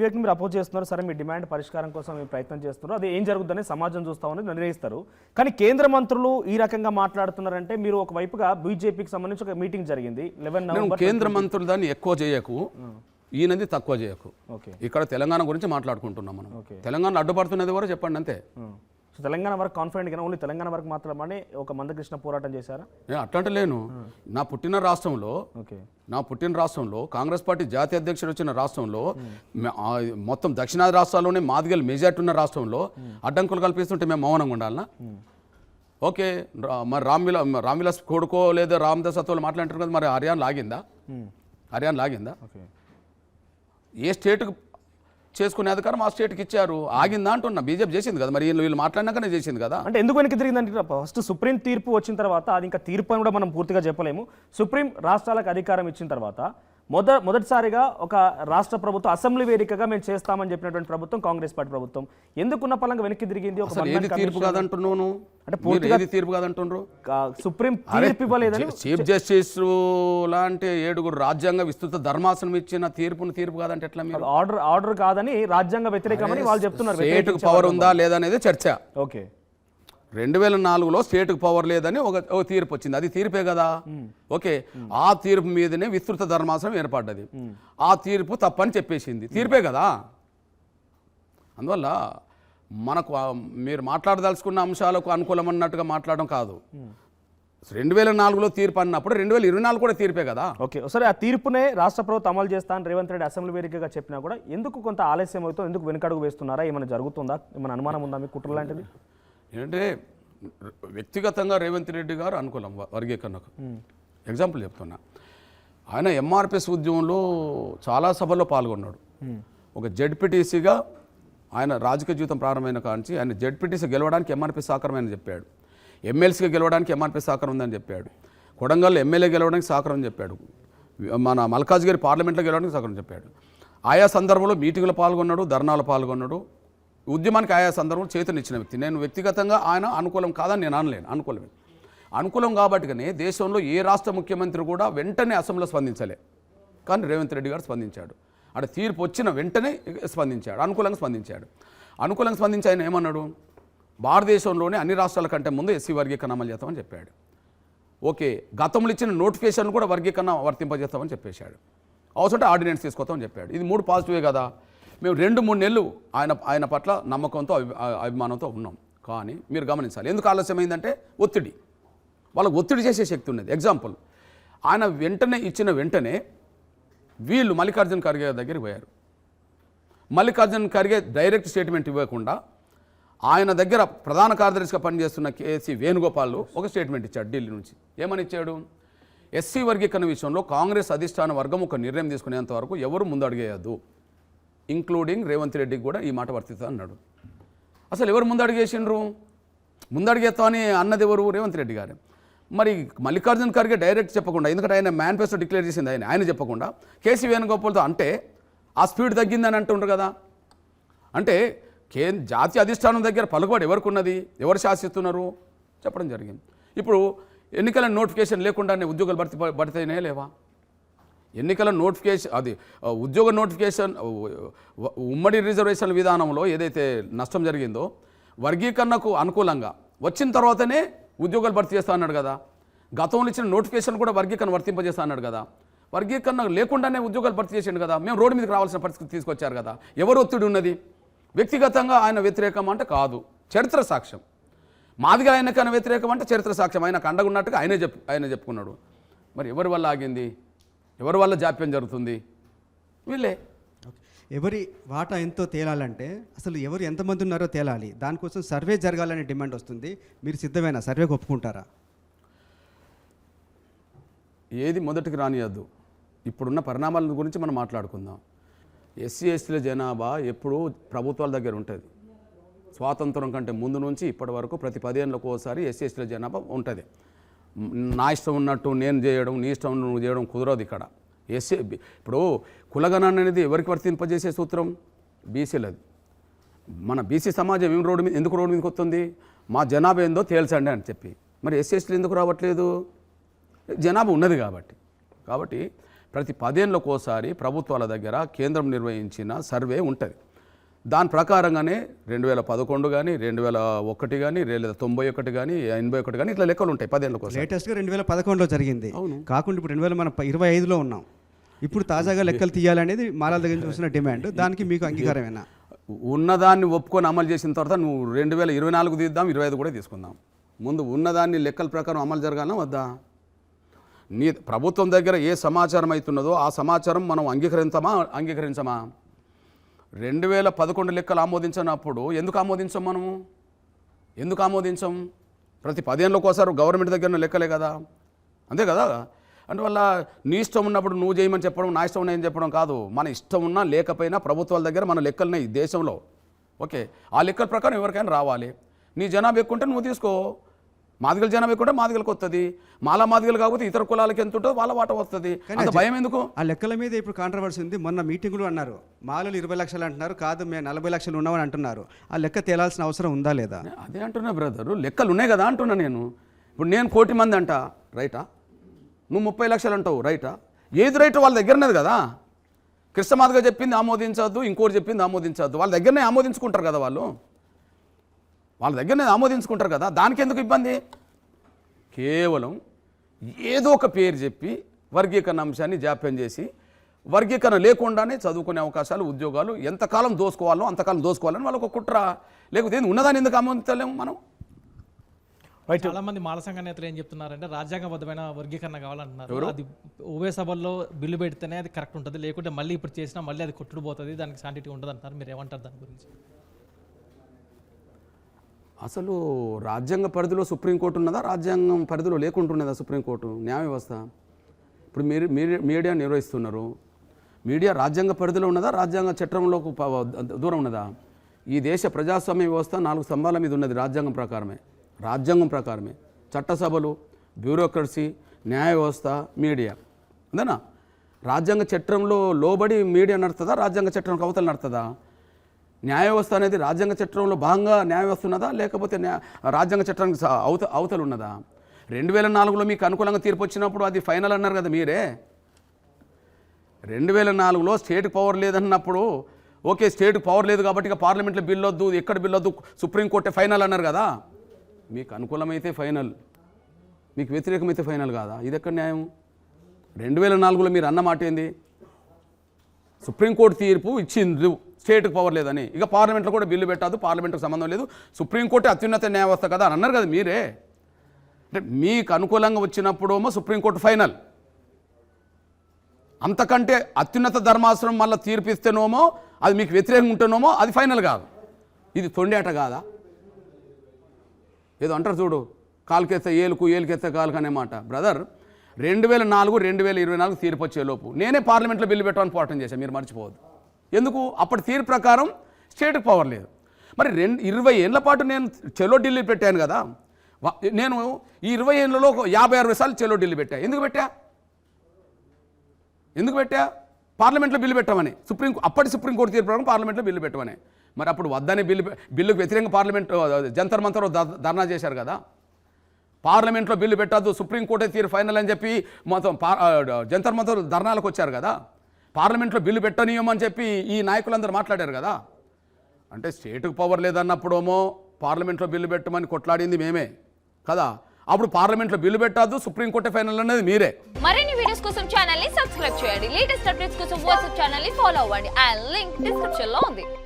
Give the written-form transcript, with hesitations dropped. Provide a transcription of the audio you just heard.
వివేక్ని మీరు అపోజ్ చేస్తున్నారు, సరే మీ డిమాండ్ పరిష్కారం కోసం మీరు ప్రయత్నం చేస్తున్నారు, అది ఏం జరుగుతుందని సమాజం చూస్తామని నిర్ణయిస్తారు. కానీ కేంద్ర మంత్రులు ఈ రకంగా మాట్లాడుతున్నారంటే మీరు ఒకవైపుగా బీజేపీకి సంబంధించి ఒక మీటింగ్ జరిగింది 11 నవంబర్. కేంద్ర మంత్రులు దాన్ని ఎక్కువ చేయకు, ఈయనది తక్కువ చేయకు. ఇక్కడ తెలంగాణ గురించి మాట్లాడుకుంటున్నాం మనం. తెలంగాణ అడ్డుపడుతున్నది కూడా చెప్పండి అంతే. తెలంగాణ వరకు కాన్ఫిడెంట్ గా ఓన్లీ తెలంగాణ వరకు మాత్రమే ఒక మందకృష్ణ పోరాటం చేశారా? అట్లాంటి లేను. నా పుట్టిన రాష్ట్రంలో కాంగ్రెస్ పార్టీ జాతీయ అధ్యక్షుడు వచ్చిన రాష్ట్రంలో మొత్తం దక్షిణాది రాష్ట్రాల్లోనే మాదిగలు మెజార్టీ ఉన్న రాష్ట్రంలో అడ్డంకులు కల్పిస్తుంటే మేము మౌనంగా ఉండాలనా? ఓకే, మరి రామ్విలాస్ కొడుకో లేదా రామదాస్ అతోళ్ళు మాట్లాడుతారు కదా, మరి హర్యానా లాగిందా? ఏ స్టేట్కు చేసుకునే అధికారం ఆ స్టేట్కి ఇచ్చారు. ఆగిందా అంటున్నా. బీజేపీ చేసింది కదా, మరి వీళ్ళు మాట్లాడినాకనే చేసింది కదా. అంటే ఎందుకు వెనక్కి తిరిగిందంటే ఫస్ట్ సుప్రీం తీర్పు వచ్చిన తర్వాత, అది ఇంకా తీర్పు అని కూడా మనం పూర్తిగా చెప్పలేము. సుప్రీం రాష్ట్రాలకు అధికారం ఇచ్చిన తర్వాత మొదటిసారిగా ఒక రాష్ట్ర ప్రభుత్వం అసెంబ్లీ వేదికగా మేము చేస్తామని చెప్పినటువంటి ప్రభుత్వం కాంగ్రెస్ పార్టీ ప్రభుత్వం ఎందుకున్న పరంగా వెనక్కి తిరిగింది. తీర్పు కాదంటున్నాను అంటే పూర్తిగా తీర్పు కాదంటున్నారు. సుప్రీం తీర్పు ఇవ్వలేదని చీఫ్ జస్టిస్ లాంటి 7 రాజ్యాంగ విస్తృత ధర్మాసనం ఇచ్చిన తీర్పు కాదంటే ఎట్లా? ఆర్డర్ కాదని రాజ్యాంగ వ్యతిరేకమని వాళ్ళు చెప్తున్నారు. స్టేట్కు పవర్ ఉందా లేదా అనేది చర్చ. ఓకే, 2004లో స్టేట్కు పవర్ లేదని ఒక తీర్పు వచ్చింది, అది తీర్పే కదా. ఓకే, ఆ తీర్పు మీదనే విస్తృత ధర్మాసనం ఏర్పడ్డది. ఆ తీర్పు తప్పని చెప్పేసింది, తీర్పే కదా. అందువల్ల మనకు మీరు మాట్లాడదలుచుకున్న అంశాలకు అనుకూలం అన్నట్టుగా మాట్లాడడం కాదు. 2004లో తీర్పు అన్నప్పుడు 2024 కూడా తీర్పే కదా. ఓకే, సరే, ఆ తీర్పునే రాష్ట్ర ప్రభుత్వం అమలు చేస్తానని రేవంత్ రెడ్డి అసెంబ్లీ వేదికగా చెప్పినా కూడా ఎందుకు కొంత ఆలస్యం అవుతుందో, ఎందుకు వెనుకడుగు వేస్తున్నారా? ఏమైనా జరుగుతుందా? ఏమైనా అనుమానం ఉందా మీకు కుట్ర లాంటిది? ఏంటంటే వ్యక్తిగతంగా రేవంత్ రెడ్డి గారు అనుకూలం వర్గీకరణకు. ఎగ్జాంపుల్ చెప్తున్నా, ఆయన ఎంఆర్పిఎస్ ఉద్యమంలో చాలా సభల్లో పాల్గొన్నాడు. ఒక జెడ్పీటీసీగా ఆయన రాజకీయ జీవితం ప్రారంభమైన కాంచి ఆయన జెడ్పీటీసీ గెలవడానికి ఎంఆర్పిఎస్ సహకారమని చెప్పాడు, ఎమ్మెల్సీగా గెలవడానికి ఎంఆర్పిఎస్ సహకారం ఉందని చెప్పాడు, కొడంగల్లో ఎమ్మెల్యే గెలవడానికి సహకారం చెప్పాడు, మన మల్కాజ్గిరి పార్లమెంట్లో గెలవడానికి సహకారం చెప్పాడు. ఆయా సందర్భంలో మీటింగ్లో పాల్గొన్నాడు, ధర్నాలో పాల్గొన్నాడు. ఉద్యమానికి ఆయా సందర్భంలో చేతునిచ్చిన వ్యక్తి. నేను వ్యక్తిగతంగా ఆయన అనుకూలం కాదని నేను అనలేను, అనుకూలం కాబట్టిగానే దేశంలో ఏ రాష్ట్ర ముఖ్యమంత్రి కూడా వెంటనే అసెంబ్లీలో స్పందించలే. కానీ రేవంత్ రెడ్డి గారు స్పందించాడు. అక్కడ తీర్పు వచ్చిన వెంటనే స్పందించాడు, అనుకూలంగా స్పందించి ఆయన ఏమన్నాడు, భారతదేశంలోనే అన్ని రాష్ట్రాల కంటే ముందు ఎస్సీ వర్గీకరణ అమలు చేస్తామని చెప్పాడు. ఓకే, గతంలో ఇచ్చిన నోటిఫికేషన్ కూడా వర్గీకరణ వర్తింపజేస్తామని చెప్పేశాడు. అవసరం ఆర్డినెన్స్ తీసుకోవతామని చెప్పాడు. ఇది 3 పాజిటివే కదా. మేము 2-3 నెలలు ఆయన పట్ల నమ్మకంతో అభిమానంతో ఉన్నాం. కానీ మీరు గమనించాలి, ఎందుకు ఆలస్యమైందంటే ఒత్తిడి. వాళ్ళకు ఒత్తిడి చేసే శక్తి ఉన్నది. ఎగ్జాంపుల్, ఆయన ఇచ్చిన వెంటనే వీళ్ళు మల్లికార్జున ఖర్గే దగ్గరికి పోయారు. మల్లికార్జున ఖర్గే డైరెక్ట్ స్టేట్మెంట్ ఇవ్వకుండా ఆయన దగ్గర ప్రధాన కార్యదర్శిగా పనిచేస్తున్న కేసీ వేణుగోపాల్ ఒక స్టేట్మెంట్ ఇచ్చాడు ఢిల్లీ నుంచి. ఏమని ఇచ్చాడు? ఎస్సీ వర్గీకరణ విషయంలో కాంగ్రెస్ అధిష్టాన వర్గం ఒక నిర్ణయం తీసుకునేంత వరకు ఎవరు ముందు అడిగేయద్దు, ఇంక్లూడింగ్ రేవంత్ రెడ్డికి కూడా ఈ మాట వర్తిస్తుంది అన్నాడు. అసలు ఎవరు ముందు అడిగేసిండ్రు? ముందు అడిగేస్తామని అన్నది ఎవరు? రేవంత్ రెడ్డి గారు. మరి మల్లికార్జున ఖర్గే డైరెక్ట్ చెప్పకుండా, ఎందుకంటే ఆయన మేనిఫెస్టో డిక్లేర్ చేసింది ఆయన చెప్పకుండా కేసీ వేణుగోపాల్తో అంటే ఆ స్పీడ్ తగ్గిందని అంటుండ్రు కదా. అంటే జాతీయ అధిష్టానం దగ్గర పలుకుబడి ఎవరికి ఉన్నది, ఎవరు శాసిస్తున్నారు చెప్పడం జరిగింది. ఇప్పుడు ఎన్నికల నోటిఫికేషన్ లేకుండానే ఉద్యోగాలు భర్తీనే లేవా? ఎన్నికల నోటిఫికేషన్, అది ఉద్యోగ నోటిఫికేషన్, ఉమ్మడి రిజర్వేషన్ విధానంలో ఏదైతే నష్టం జరిగిందో వర్గీకరణకు అనుకూలంగా వచ్చిన తర్వాతనే ఉద్యోగాలు భర్తీ చేస్తా అన్నాడు కదా. గతంలో ఇచ్చిన నోటిఫికేషన్ కూడా వర్గీకరణ వర్తింపజేస్తా అన్నాడు కదా. వర్గీకరణ లేకుండానే ఉద్యోగాలు భర్తీ చేసిండు కదా. మేము రోడ్డు మీదకి రావాల్సిన పరిస్థితి తీసుకొచ్చారు కదా. ఎవరు ఒత్తిడి ఉన్నది? వ్యక్తిగతంగా ఆయన వ్యతిరేకం అంటే కాదు, చరిత్ర సాక్ష్యం. మాదిగా ఆయనకైనా వ్యతిరేకం అంటే చరిత్ర సాక్ష్యం. ఆయనకు అండగా ఉన్నట్టుగా ఆయన చెప్పుకున్నాడు. మరి ఎవరి వల్ల ఆగింది? ఎవరి వల్ల జాప్యం జరుగుతుంది? వీళ్ళే. ఎవరి వాటా ఎంతో తేలాలంటే అసలు ఎవరు ఎంతమంది ఉన్నారో తేలాలి. దానికోసం సర్వే జరగాలనే డిమాండ్ వస్తుంది. మీరు సిద్ధమేనా? సర్వేకి ఒప్పుకుంటారా? ఏది మొదటికి రానియద్దు. ఇప్పుడున్న పరిణామాల గురించి మనం మాట్లాడుకుందాం. ఎస్సీ ఎస్టీల జనాభా ఎప్పుడూ ప్రభుత్వాల దగ్గర ఉంటుంది. స్వాతంత్రం కంటే ముందు నుంచి ఇప్పటి వరకు ప్రతి 10 ఏళ్ళకు ఒకసారి ఎస్సీ ఎస్టీల జనాభా ఉంటుంది. నా ఇష్టం ఉన్నట్టు నేను చేయడం, నీ ఇష్టం నువ్వు చేయడం కుదరదు ఇక్కడ. ఎస్సీ ఇప్పుడు కులగణన అనేది ఎవరికి వర్తింపజేసే సూత్రం? బీసీలది. మన బీసీ సమాజం ఎందుకు రోడ్డు మీదకి వస్తుంది? మా జనాభా ఏందో తేల్చండి అని చెప్పి. మరి ఎస్సీ ఎస్టీలు ఎందుకు రావట్లేదు? జనాభా ఉన్నది కాబట్టి ప్రతి 10 ఏళ్ళకోసారి ప్రభుత్వాల దగ్గర కేంద్రం నిర్వహించిన సర్వే ఉంటుంది. దాని ప్రకారంగానే 2011 కానీ 2001 కానీ 2091 కానీ 81 కానీ ఇట్లా లెక్కలు ఉంటాయి 10 ఏళ్ళకోసారి. లేటెస్ట్గా 2011లో జరిగింది కాకుండా ఇప్పుడు 2025లో ఉన్నాం. ఇప్పుడు తాజాగా లెక్కలు తీయాలనేది మాలాల దగ్గర చూసిన డిమాండ్. దానికి మీకు అంగీకారమేనా? ఉన్నదాన్ని ఒప్పుకొని అమలు చేసిన తర్వాత నువ్వు 2024 తీద్దాం, 25 కూడా తీసుకుందాం. ముందు ఉన్నదాన్ని లెక్కల ప్రకారం అమలు జరగాలన్నా వద్దా? నీ ప్రభుత్వం దగ్గర ఏ సమాచారం అవుతున్నదో ఆ సమాచారం మనం అంగీకరించమా? 2011 లెక్కలు ఆమోదించినప్పుడు ఎందుకు ఆమోదించాం మనము? ఎందుకు ఆమోదించాం? ప్రతి 10 ఏళ్ళకోసారి గవర్నమెంట్ దగ్గర లెక్కలే కదా, అంతే కదా. అందువల్ల నీ ఇష్టం ఉన్నప్పుడు నువ్వు చేయమని చెప్పడం, నా ఇష్టం ఉన్నాయని చెప్పడం కాదు. మన ఇష్టం ఉన్నా లేకపోయినా ప్రభుత్వాల దగ్గర మన లెక్కలున్నాయి దేశంలో. ఓకే, ఆ లెక్కల ప్రకారం ఎవరికైనా రావాలి. నీ జనాభా ఎక్కువ ఉంటే నువ్వు తీసుకో, మాదిగల జనాభా ఎక్కువ ఉంటే మాదిగలకు వస్తుంది, మాదిగలు కాకపోతే ఇతర కులాలకి ఎంత ఉంటుందో వాళ్ళ వాట వస్తుంది. అంత భయం ఎందుకు? ఆ లెక్కల మీద ఇప్పుడు కాంట్రవర్సీ ఉంది. మొన్న మీటింగ్లో అన్నారు మాలలు 20 లక్షలు అంటున్నారు, కాదు మేము 40 లక్షలు ఉన్నామని అంటున్నారు. ఆ లెక్క తేలాల్సిన అవసరం ఉందా లేదా? అదే అంటున్నా బ్రదరు, లెక్కలు ఉన్నాయి కదా అంటున్నా నేను. ఇప్పుడు నేను 1 కోటి మంది అంట, రైటా? నువ్వు 30 లక్షలు అంటావు, రైటా? ఏది రైట్ వాళ్ళ దగ్గర ఉన్నది కదా. కృష్ణమాదిగా చెప్పింది ఆమోదించద్దు, ఇంకోటి చెప్పింది ఆమోదించద్దు. వాళ్ళ దగ్గరనే ఆమోదించుకుంటారు కదా, వాళ్ళ దగ్గరనే ఆమోదించుకుంటారు కదా. దానికి ఎందుకు ఇబ్బంది? కేవలం ఏదో ఒక పేరు చెప్పి వర్గీకరణ అంశాన్ని జాప్యం చేసి వర్గీకరణ లేకుండానే చదువుకునే అవకాశాలు, ఉద్యోగాలు ఎంతకాలం దోసుకోవాలో అంతకాలం దోసుకోవాలని వాళ్ళకు ఒక కుట్ర. లేకపోతే ఉన్నదాన్ని ఎందుకు ఆమోదించలేము మనం? చాలా మంది మాల సంఘ నేతలు ఏం చెప్తున్నారంటే రాజ్యాంగబద్ధమైన వర్గీకరణ కావాలంటున్నారు. అది ఉభయ సభల్లో బిల్లు పెడితేనే అది కరెక్ట్ ఉంటుంది, లేకుంటే మళ్ళీ ఇప్పుడు చేసినా మళ్ళీ అది కొట్టుడు పోతుంది, దానికి శాంటిటీ ఉంటుంది అంటారు. మీరు ఏమంటారు దాని గురించి? అసలు రాజ్యాంగ పరిధిలో సుప్రీంకోర్టు ఉన్నదా, రాజ్యాంగం పరిధిలో లేకుంటున్నదా సుప్రీంకోర్టు? న్యాయ వ్యవస్థ ఇప్పుడు మీడియా నిర్వహిస్తున్నారు. మీడియా రాజ్యాంగ పరిధిలో ఉన్నదా, రాజ్యాంగ చట్టంలోకి దూరం ఉన్నదా? ఈ దేశ ప్రజాస్వామ్య వ్యవస్థ 4 స్తంభాల మీద ఉన్నది రాజ్యాంగం ప్రకారమే. చట్టసభలు, బ్యూరోక్రసీ, న్యాయ వ్యవస్థ, మీడియా. అంతేనా? రాజ్యాంగ చట్టంలో లోబడి మీడియా నడుతుందా, రాజ్యాంగ చట్టంకి అవతల నడుతుందా? న్యాయ వ్యవస్థ అనేది రాజ్యాంగ చట్టంలో భాగంగా న్యాయ వ్యవస్థ ఉన్నదా, లేకపోతే రాజ్యాంగ చట్టానికి అవతల ఉన్నదా? 2004లో మీకు అనుకూలంగా తీర్పు వచ్చినప్పుడు అది ఫైనల్ అన్నారు కదా మీరే. 2004లో స్టేట్ పవర్ లేదన్నప్పుడు ఓకే, స్టేట్ పవర్ లేదు కాబట్టి ఇక పార్లమెంట్లో బిల్ వద్దు, ఎక్కడ బిల్ వద్దు, సుప్రీంకోర్టే ఫైనల్ అన్నారు కదా. మీకు అనుకూలమైతే ఫైనల్, మీకు వ్యతిరేకమైతే ఫైనల్ కాదా? ఇది ఎక్కడ న్యాయం? 2004లో మీరు అన్న మాట ఏంది? సుప్రీంకోర్టు తీర్పు ఇచ్చింది స్టేట్కి పవర్ లేదని, ఇక పార్లమెంట్లో కూడా బిల్లు పెట్టదు, పార్లమెంట్కి సంబంధం లేదు, సుప్రీంకోర్టు అత్యున్నత న్యాయ వ్యవస్థ కదా అని అన్నారు కదా మీరే. అంటే మీకు అనుకూలంగా వచ్చినప్పుడేమో సుప్రీంకోర్టు ఫైనల్, అంతకంటే అత్యున్నత ధర్మాసనం మళ్ళీ తీర్పిస్తేనోమో అది మీకు వ్యతిరేకంగా ఉంటేనోమో అది ఫైనల్ కాదు. ఇది తొండేట కాదా? ఏదో అంటారు చూడు, కాలుకెత్తే ఏలుకెత్తే కాలుకు అనే మాట. బ్రదర్, 2004 2024 తీర్పు వచ్చేలోపు నేనే పార్లమెంట్లో బిల్లు పెట్టాలని పోరాటం చేశాను, మీరు మర్చిపోవద్దు. ఎందుకు? అప్పటి తీర్పు ప్రకారం స్టేట్కి పవర్ లేదు. మరి 20 ఏళ్ల పాటు నేను చెలో ఢిల్లీ పెట్టాను కదా. నేను ఈ 20 ఏళ్లలో 50-60 సార్లు చెలో ఢిల్లీ పెట్టా. ఎందుకు పెట్టా? పార్లమెంట్లో బిల్లు పెట్టమని, అప్పటి సుప్రీంకోర్టు తీర్పు ప్రకారం పార్లమెంట్లో బిల్లు పెట్టమని. మరి అప్పుడు వద్దని బిల్లుకు వ్యతిరేకంగా పార్లమెంట్ జంతర్ మంతర్ ధర్నా చేశారు కదా. పార్లమెంట్లో బిల్లు పెట్టద్దు, సుప్రీంకోర్టే తీర్పు ఫైనల్ అని చెప్పి మొత్తం జంతర్ మంతర్ ధర్నాలకు వచ్చారు కదా. పార్లమెంట్లో బిల్లు పెట్టనీయమని చెప్పి ఈ నాయకులందరూ మాట్లాడారు కదా. అంటే స్టేట్కి పవర్ లేదన్నప్పుడేమో పార్లమెంట్లో బిల్లు పెట్టమని కొట్లాడింది మేమే కదా. అప్పుడు పార్లమెంట్లో బిల్లు పెట్టద్దు, సుప్రీంకోర్టే ఫైనల్ అనేది మీరే. మరిన్ని వీడియోస్ కోసం ఛానల్ ని సబ్స్క్రైబ్ చేయండి. లేటెస్ట్ అప్డేట్స్ కోసం వాట్సాప్ ఛానల్ ని ఫాలో అవ్వండి. ఆ లింక్ డిస్క్రిప్షన్ లో ఉంది.